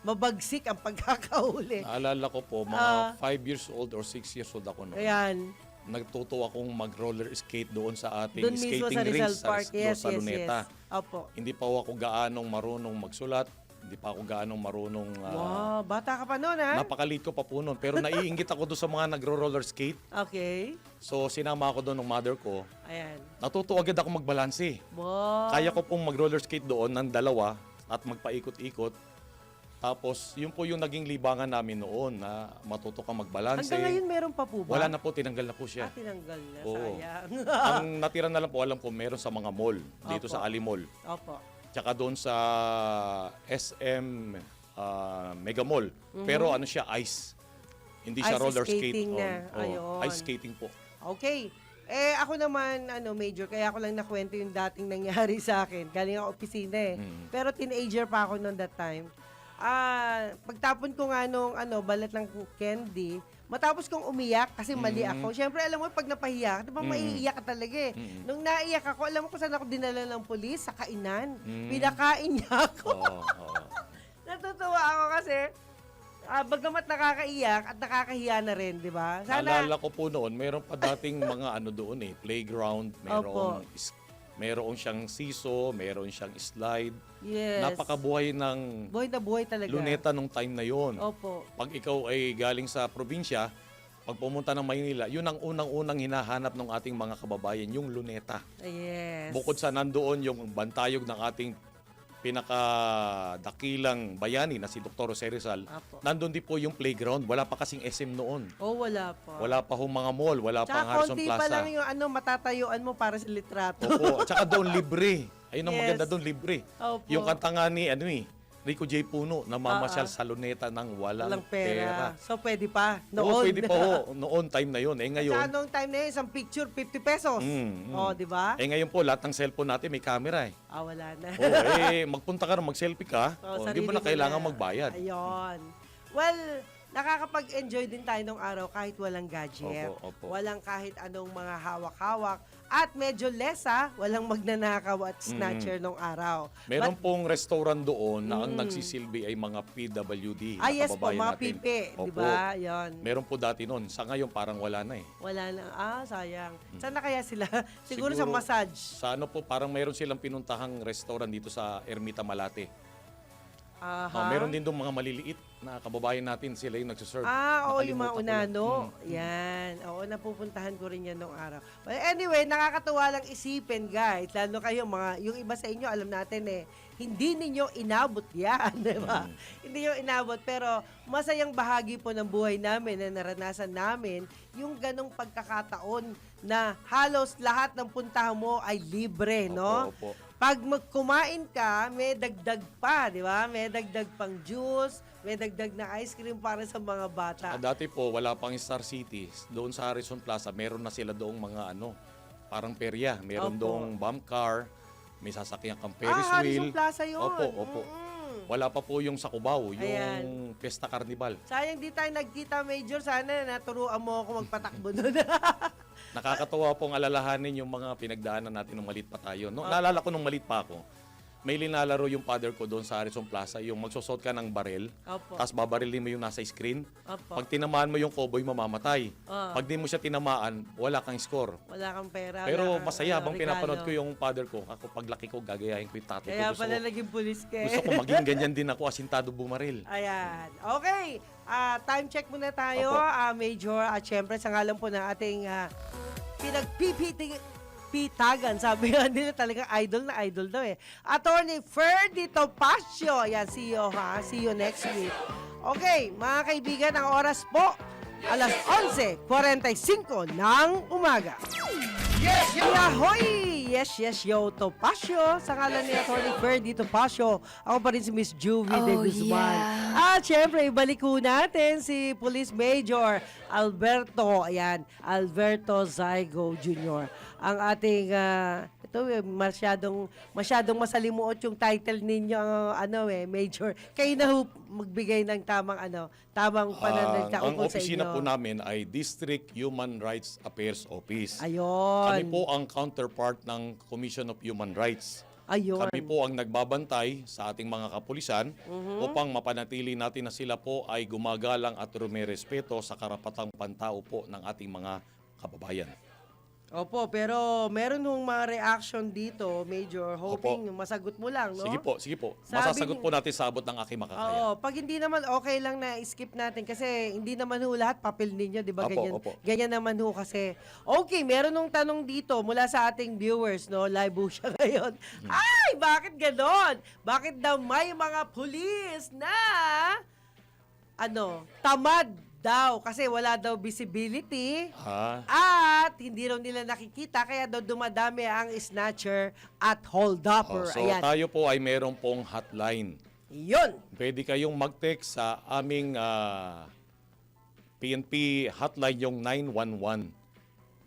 mabagsik ang pagkakahuli. Naalala ko po, mga 5 years old or 6 years old ako noon. Ayan. Nagtuto akong mag-roller skate doon sa ating Doon mismo skating sa Rizal rink Park. Yes, sa yes, Luneta. yes. Opo. Hindi pa ako gaanong marunong magsulat. Hindi pa ako gaanong marunong... Wow, bata ka pa noon, ha? napakaliit ko pa po noon. Pero naiinggit ako doon sa mga nagro-roller skate. Okay. So sinama ako doon ng mother ko. Ayan. Natuto agad ako magbalanse. Wow. Kaya ko pong mag-roller skate doon ng dalawa at magpaikot-ikot. Tapos, yun po yung naging libangan namin noon na matuto kang magbalanse. Hanggang ngayon meron pa po ba? Wala na po, tinanggal na po siya. Tinanggal na. Oo. Sayang. Ang natira na lang po, alam ko, meron sa mga mall. Dito Opo. sa Ali Mall. Opo. Tsaka doon sa SM Mega Mall. Pero ano siya, ice. Hindi siya Ice roller skate. skating na. Oo, Ayun. ice skating po. Okay. Ako naman, Major, kaya ako lang nakwento yung dating nangyari sa akin. Galing ako opisina Pero teenager pa ako noon that time. Pagtapon ko nga nung balat ng candy, matapos kong umiyak kasi mali ako. Siyempre, alam mo, pag napahiya, di ba maiiyak ka talaga eh. Nung naiyak ako, alam mo kung saan ako dinala ng pulis? Sa kainan. Pinakain niya ako. Oo. Natutuwa ako kasi, bagamat nakakaiyak at nakakahiya na rin, di ba? Naalala ko po noon, meron pa dating mga doon playground, meron siyang siso, meron siyang slide. Yes. Napakabuhay ng Buhay na buhay talaga. Luneta nung time na yon. Opo. Pag ikaw ay galing sa probinsya, pag pumunta ng Maynila, yun ang unang-unang hinahanap ng ating mga kababayan, yung Luneta. Yes. Bukod sa nandoon yung bantayog ng ating pinakadakilang bayani na si Dr. Jose Rizal, Apo. nandun din po yung playground. Wala pa kasing SM noon. Wala pa. Wala pa hong mga mall, wala pa ang Tsaka Harrison konti Plaza. pa lang yung matatayuan mo para sa litrato. Opo, tsaka doon libre. Ayun ang Yes. maganda doon, libre. Opo. Yung kanta nga ni Rico J. Puno, namamasyal sa Luneta ng walang pera. So, pwede pa. Oo, Noon. pwede pa ho. Noon, time na yun. Ngayon, Tsaka noong time na yun, isang picture, 50 pesos. Di ba? ngayon po, lahat ng cellphone natin may camera eh. Wala na. Oo, magpunta ka rin, mag-selfie ka, So, hindi mo sarili na kailangan na. magbayad. Ayun. Well, nakakapag-enjoy din tayo nung araw kahit walang gadget. Opo. Walang kahit anong mga hawak-hawak. At medyo less walang magnanakaw at snatcher nung araw. Meron pong restaurant doon na ang nagsisilbi ay mga PWD na Yes po, kababayan mga natin. pipi, di Opo. ba? Yon. Meron po dati noon. Sa ngayon parang wala na eh. Wala na. Sayang. Saan na kaya sila? Siguro sa massage. Sa ano po, parang meron silang pinuntahang restaurant dito sa Ermita Malate. Meron din doon mga maliliit na kababayan natin, sila yung nagsiserve. Oo, yung mga Nakalimutan ko unano. lang. Yan. Oo, napupuntahan ko rin yan nung araw. But anyway, nakakatuwa lang isipin, guys. Lalo kayo, yung iba sa inyo, alam natin hindi ninyo inabot yan, di ba? Hindi nyo inabot, pero masayang bahagi po ng buhay namin na naranasan namin yung ganong pagkakataon na halos lahat ng puntahan mo ay libre, no? Opo. Pag magkumain ka, may dagdag pa, di ba? May dagdag pang juice, may dagdag na ice cream para sa mga bata. Dati po, wala pang Star City. Doon sa Harrison Plaza, meron na sila doong mga parang perya. Meron Opo. doong bump car, may sasakyan kang Ferris Harrison wheel. Plaza yun. Opo. Wala pa po yung sa Cubao, yung Ayan. Fiesta Carnival. Sayang di tayo nagkita, Major. Sana naturuan mo ako magpatakbo doon. Nakakatawa pong alalahanin yung mga pinagdaanan natin nung malit pa tayo. No, naalala ko nung malit pa ako, may linalaro yung father ko doon sa Harrison Plaza, yung magsusot ka ng barel, Opo. tapos babarilin mo yung nasa screen. Opo. Pag tinamaan mo yung cowboy, mamamatay. Pag di mo siya tinamaan, wala kang score. Wala kang pera. Pero wala kang, masaya habang regalo. pinapanood ko yung father ko. Ako paglaki ko, gagayahin ko yung tatay ko. Kaya pala naging pulis ka. Gusto ko maging ganyan din ako, asintado bumaril. Ayan. Okay. Time check muna tayo, Opo. Major. At syempre, sa ngalan po ng ating pinagpipitagan. Sabi nga nila talagang idol na idol daw Attorney Ferdy Topacio. Ayan, see you See you next week. Okay, mga kaibigan, ang oras po, alas 11:45 ng umaga. Yes, yo! Yahoy! Yes, yo, Topacio. Sa ngalan ni Atty. Ferdy Topacio, ako pa rin si Miss Juvie de Guzman. At syempre, ibalik ko natin si Police Major Alberto Zygo Jr. Ang ating, masyadong masalimuot yung title ninyo, Major. Kayo na magbigay ng tamang pananagta Ang ukol sa opisina inyo. po namin ay District Human Rights Affairs Office. Ayun. Kami po ang counterpart ng Commission of Human Rights. Ayun. Kami po ang nagbabantay sa ating mga kapulisan upang mapanatili natin na sila po ay gumagalang at rumerespeto sa karapatang pantao po ng ating mga kababayan. Opo, pero meron hong mga reaction dito, Major, hoping masagot mo lang, no? Sige po. Sabi Masasagot po natin sa abot ng aking makakaya. Oo, pag hindi naman okay lang na skip natin kasi hindi naman ho lahat papel ninyo, di ba? Opo. Ganyan naman ho kasi. Okay, meron nung tanong dito mula sa ating viewers, no? Live ho siya ngayon. Ay, bakit ganon? Bakit daw may mga pulis na tamad daw kasi wala daw visibility at hindi raw nila nakikita kaya daw dumadami ang snatcher at holdupper. So tayo po ay meron pong hotline. Yun. Pwede kayong mag-text sa aming PNP hotline yung 911.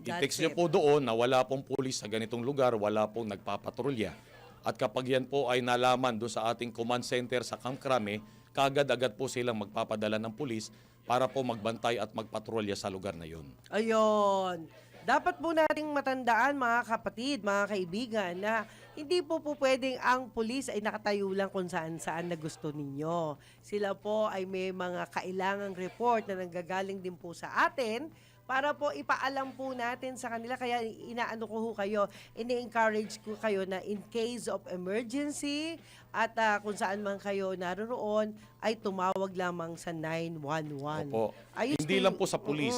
I-text nyo po doon na wala pong pulis sa ganitong lugar, wala pong nagpapatrolya. At kapag yan po ay nalaman doon sa ating command center sa Camp Crame, kagad-agad po silang magpapadala ng pulis para po magbantay at magpatrolya sa lugar na yun. Ayun. Dapat po nating matandaan, mga kapatid, mga kaibigan, na hindi po pwedeng ang pulis ay nakatayo lang kung saan-saan na gusto ninyo. Sila po ay may mga kailangang report na nanggagaling din po sa atin para po ipaalam po natin sa kanila. Kaya inaano ko kayo, ini-encourage ko kayo na in case of emergency at kung saan man kayo naroroon, ay tumawag lamang sa 911. Opo. Ayos Hindi lang po sa pulis.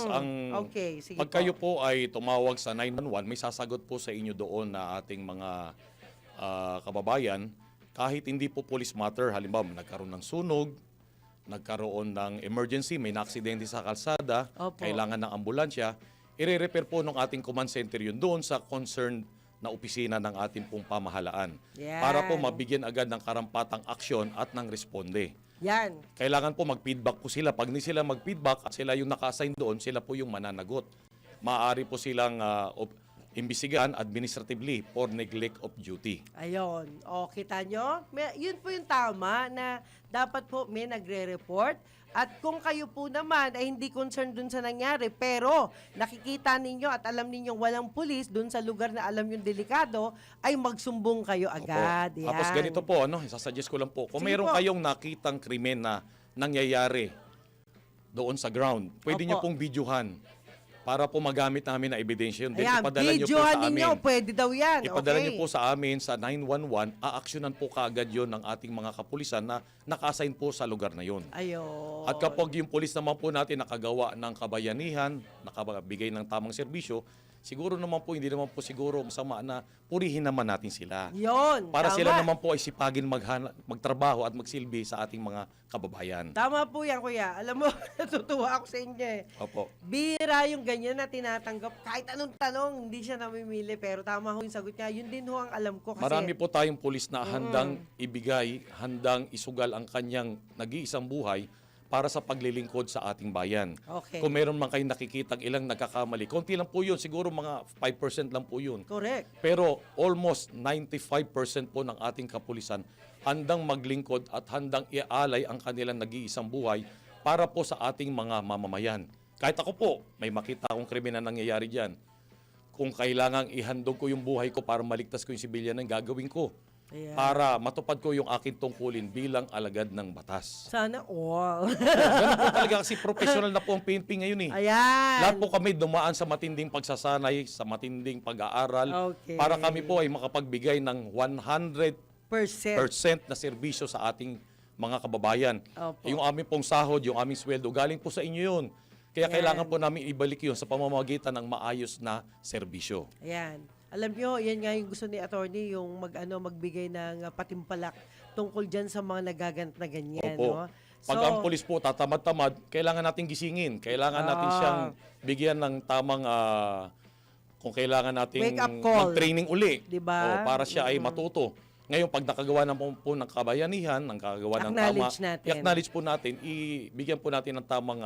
Okay, sige Pag kayo po ay tumawag sa 911, may sasagot po sa inyo doon na ating mga kababayan. Kahit hindi po police matter, halimbawa nagkaroon ng sunog, nagkaroon ng emergency, may naaksidente sa kalsada, Opo. kailangan ng ambulansya, i-refer po ng ating command center yun doon sa concerned na opisina ng ating pong pamahalaan. Yan. Para po mabigyan agad ng karampatang aksyon at ng responde. Yan. Kailangan po mag-feedback po sila. Pag hindi sila mag-feedback at sila yung naka-assign doon, sila po yung mananagot. Maaari po silang imbisigahan administratively for neglect of duty. Ayun. O, kita nyo? Yun po yung tama na dapat po may nagre-report At kung kayo po naman ay hindi concerned dun sa nangyari, pero nakikita ninyo at alam ninyo walang pulis dun sa lugar na alam yung delikado, ay magsumbong kayo agad. Opo. Tapos Yan. ganito po, isasuggest ko lang po. Kung Sige meron po. kayong nakitang krimen na nangyayari doon sa ground, pwede Opo. niyo pong videohan para po magamit namin na ebidensya yun. Then Ayan, ipadala niyo po videohan sa ninyo, amin. pwede daw yan. Ipadala Okay. niyo po sa amin sa 911, aaksyonan po kaagad yun ng ating mga kapulisan na naka-assign po sa lugar na yun. Ayun. At kapag yung pulis naman po natin nakagawa ng kabayanihan, nakabigay ng tamang serbisyo, siguro naman po, hindi naman po siguro masama na purihin naman natin sila. Yun, Para tama. sila naman po ay sipagin magtrabaho at magsilbi sa ating mga kababayan. Tama po yan, kuya. Alam mo, natutuwa ako sa inyo eh. Opo. Bira yung ganyan na tinatanggap. Kahit anong tanong, hindi siya namimili. Pero tama ho yung sagot niya. Yun din ho ang alam ko. Kasi, Marami po tayong pulis na handang ibigay, handang isugal ang kanyang nag-iisang buhay para sa paglilingkod sa ating bayan. Okay. Kung meron man kayong nakikitang ilang nagkakamali, konti lang po yun, siguro mga 5% lang po yun. Correct. Pero almost 95% po ng ating kapulisan handang maglingkod at handang ialay ang kanilang nag-iisang buhay para po sa ating mga mamamayan. Kahit ako po, may makita akong krimen na nangyayari dyan. Kung kailangang ihandog ko yung buhay ko para maligtas ko yung sibilyan, gagawin ko. Ayan. Para matupad ko yung aking tungkulin bilang alagad ng batas. Sana all. Ganun po talaga kasi professional na po ang PNP ngayon eh. Ayan. Lahat po kami dumaan sa matinding pagsasanay, sa matinding pag-aaral, Okay. para kami po ay makapagbigay ng 100% na serbisyo sa ating mga kababayan. Opo. Yung aming pong sahod, yung aming sweldo, galing po sa inyo yun. Kaya Yan. kailangan po namin ibalik yun sa pamamagitan ng maayos na serbisyo. Ayan. Alam nyo, yan nga yung gusto ni attorney, yung magbigay ng patimpalak tungkol dyan sa mga nagaganap na ganyan. Opo. No? Pag ang pulis po tatamad-tamad, kailangan nating gisingin. Kailangan natin siyang bigyan ng tamang, kung kailangan nating Wake up call. mag-training uli. Diba? Para siya ay matuto. Ngayon, pag nakagawa na po ng kabayanihan, ng kagawa ng tama, Acknowledge natin. i-acknowledge po natin, ibigyan po natin ng tamang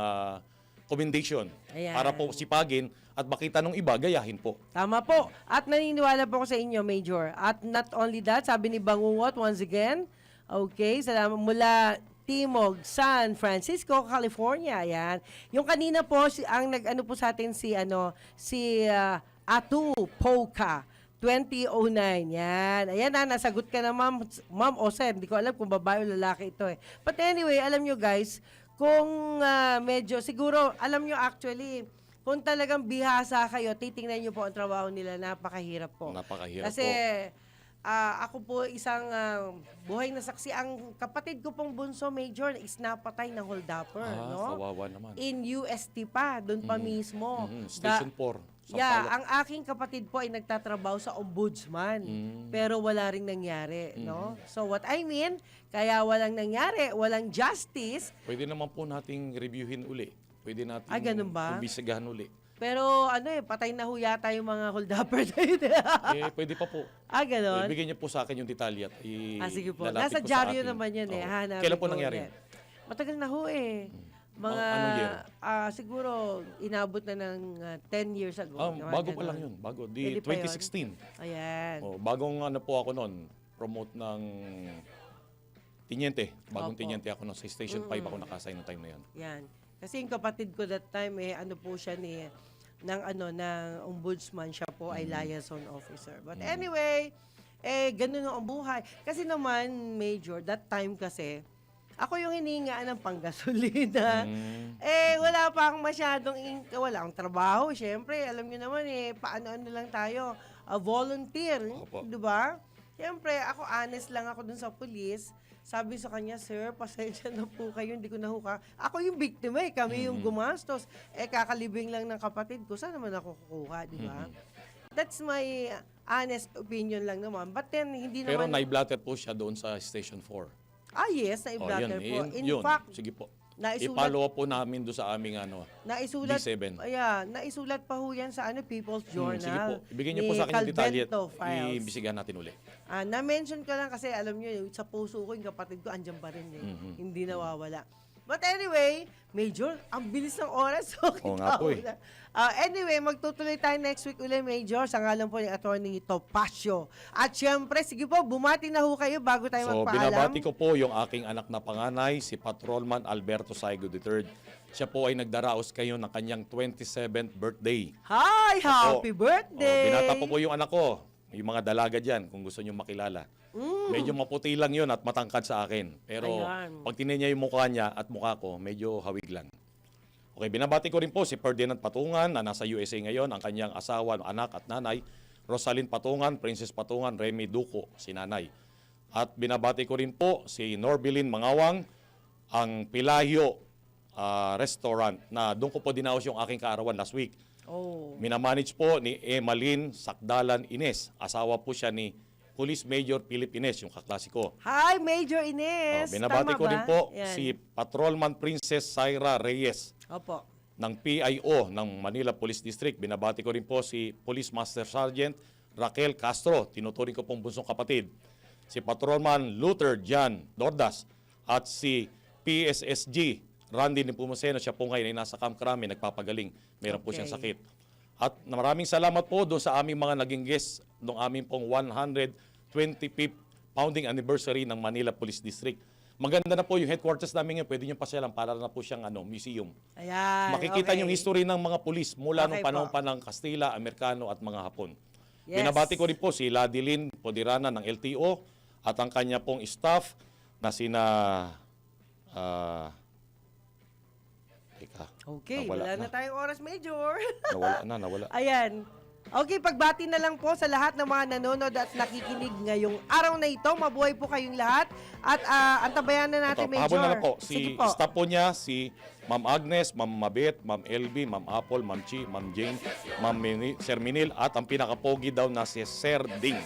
commendation. Ayan. Para po sipagin at makita nung iba, gayahin po. Tama po. At naniniwala po ako sa inyo, Major. At not only that, sabi ni Bangungot, once again, okay, salamat mula Timog, San Francisco, California. Ayan. Yung kanina po, ang nag-ano po sa atin si Atu Poka. 2009. Yan. Ayan na, nasagot ka na, Ma'am Osem. Hindi ko alam kung babae o lalaki ito eh. But anyway, alam nyo guys, kung medyo, siguro, alam nyo actually, kung talagang bihasa kayo, titingnan nyo po ang trabaho nila, napakahirap po. Napakahirap Kasi, po. ako po isang buhay na saksi. Ang kapatid ko pong bunso, Major, is napatay ng holdupper. no? Kawawa naman. In UST pa, doon pa mismo. Station 4. Yeah, ang aking kapatid po ay nagtatrabaho sa ombudsman. Pero wala ring nangyari, no? So what I mean, kaya walang nangyari, walang justice. Pwede naman po nating reviewin uli. Pwede natin Ganun ba? kumbisigahan uli. Pero patay na ho yata yung mga holdupper na yun. Pwede pa po. Ganon? Ibigay niyo po sa akin yung detalye at Sige po. ilalapit Nasa ko sa dyaryo atin. naman yan eh. Oo. Hanapin Kailan po ko nangyari? ulit. Matagal na ho eh. Mga, Anong year? Siguro, inabot na ng 10 years ago. Mga Bago pa ganon. lang yun. Bago. Pwede pa yun? 2016. Ayan. Bagong po ako noon. Promote ng Tiniente. Bagong Opo. Tiniente ako noon. Sa Station 5 ako naka-assign ng time na yan. Yan. Kasi yung kapatid ko that time, ano po siya ng ombudsman, siya po ay liaison officer. But anyway, ganun ang buhay. Kasi naman, Major, that time kasi, ako yung hiningaan ng panggasolina. Wala pa akong masyadong, wala akong trabaho. Siyempre, alam niyo naman paano-ano lang tayo, volunteer, Opo. di ba? Siyempre, ako honest lang ako dun sa pulis. Sabi sa kanya, sir, pasensya na po kayo, hindi ko nahuka. Ako yung biktima kami yung gumastos. Kakalibing lang ng kapatid ko, saan naman ako kukuha, di ba? That's my honest opinion lang naman. But then, hindi Pero naman... naiblatter po siya doon sa Station 4. Yes, na-blatter po. In yun. fact, Sige po. naisulat- I-follow up po namin doon sa aming naisulat, D7. naisulat pa ho yan sa People's Journal. Sige po. Ibigay niyo ni po sa akin yung detalye at Calvento Files. iimbisigahan natin uli. Na-mention ko lang kasi alam nyo, sa puso ko yung kapatid ko, andyan pa rin Hindi nawawala. But anyway, Major, ang bilis ng oras. So, Oo nga po eh. Anyway, magtutuloy tayo next week ulit, Major, sa ngalan po ni Atty. Topacio. At syempre, sige po, bumati na ho kayo bago tayo So, magpaalam. binabati ko po yung aking anak na panganay, si Patrolman Alberto Saigo III. Siya po ay nagdaraos kayo ng kanyang 27th birthday. Hi! Happy Opo. birthday! Binata po yung anak ko. Yung mga dalaga dyan, kung gusto nyo makilala. Medyo maputi lang yun at matangkad sa akin. Pero Ayan. pag tinignan niya yung mukha niya at mukha ko, medyo hawig lang. Okay, binabati ko rin po si Ferdinand Patungan na nasa USA ngayon, ang kanyang asawa, anak at nanay, Rosalyn Patungan, Princess Patungan, Remy Duco, si nanay. At binabati ko rin po si Norbilin Mangawang, ang Pilahio Restaurant, na doon ko po dinaos yung aking kaarawan last week. Oh. Minamanage po ni Emalyn Sakdalan Ines. Asawa po siya ni Police Major Philip Ines, yung kaklase ko. Hi, Major Ines! Binabati Tama ko ba? rin po Yan. si Patrolman Princess Syra Reyes Opo. ng PIO ng Manila Police District. Binabati ko rin po si Police Master Sergeant Raquel Castro, tinuturing ko pong bunsong kapatid. Si Patrolman Luther Jan Dordas at si PSSG Randy Nepomuceno, siya po ngayon ay nasa Camp Crame, nagpapagaling. Meron po siyang sakit. At maraming salamat po doon sa aming mga naging guests noong aming pong 125th founding anniversary ng Manila Police District. Maganda na po yung headquarters namin ngayon. Pwede nyo pasyalan para na po siyang museum. Ayan. Makikita okay. yung history ng mga pulis mula Okay nung panahon po. pa ng Kastila, Amerikano at mga Hapon. Yes. Binabati ko rin po si Ladilin Podirana ng LTO at ang kanya pong staff na sina... Okay, wala na tayong oras, Major. Nawala. Ayan. Okay, pagbati na lang po sa lahat ng mga nanonood at nakikinig ngayong araw na ito. Mabuhay po kayong lahat. At antabayan na natin, Ito, Major. pahabol na lang po. Sige Si po. staff po niya, si Ma'am Agnes, Ma'am Mabet, Ma'am LB, Ma'am Apple, Ma'am Chi, Ma'am Jane, Ma'am Sir Minil, at ang pinakapogi daw na si Sir Ding.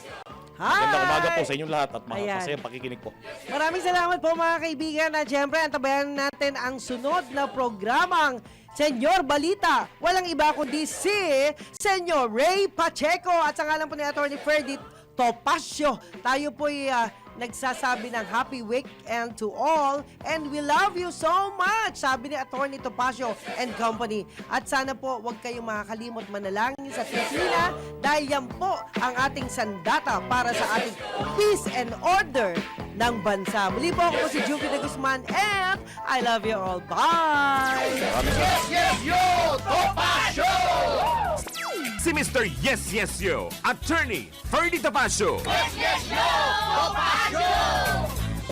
Magandang umaga po sa inyong lahat at Ayan. masayang pakikinig po. Maraming salamat po mga kaibigan. At syempre, antabayan natin ang sunod na programang Senyor Balita. Walang iba kundi si Senyor Ray Pacheco at sa ngalan po ni Atty. Ferdy Topacio. Tayo po'y nagsasabi ng happy weekend to all and we love you so much, sabi ni Atty. Topacio and Company. At sana po huwag kayong makakalimot manalangin sa Pilipina dahil yan po ang ating sandata para sa ating peace and order ng bansa. Muli po ako po si Juvie de Guzman and I love you all. Bye! Si Mr. Yes Yes Yo, Attorney Ferdy Topacio. Yes, yo! Topacio!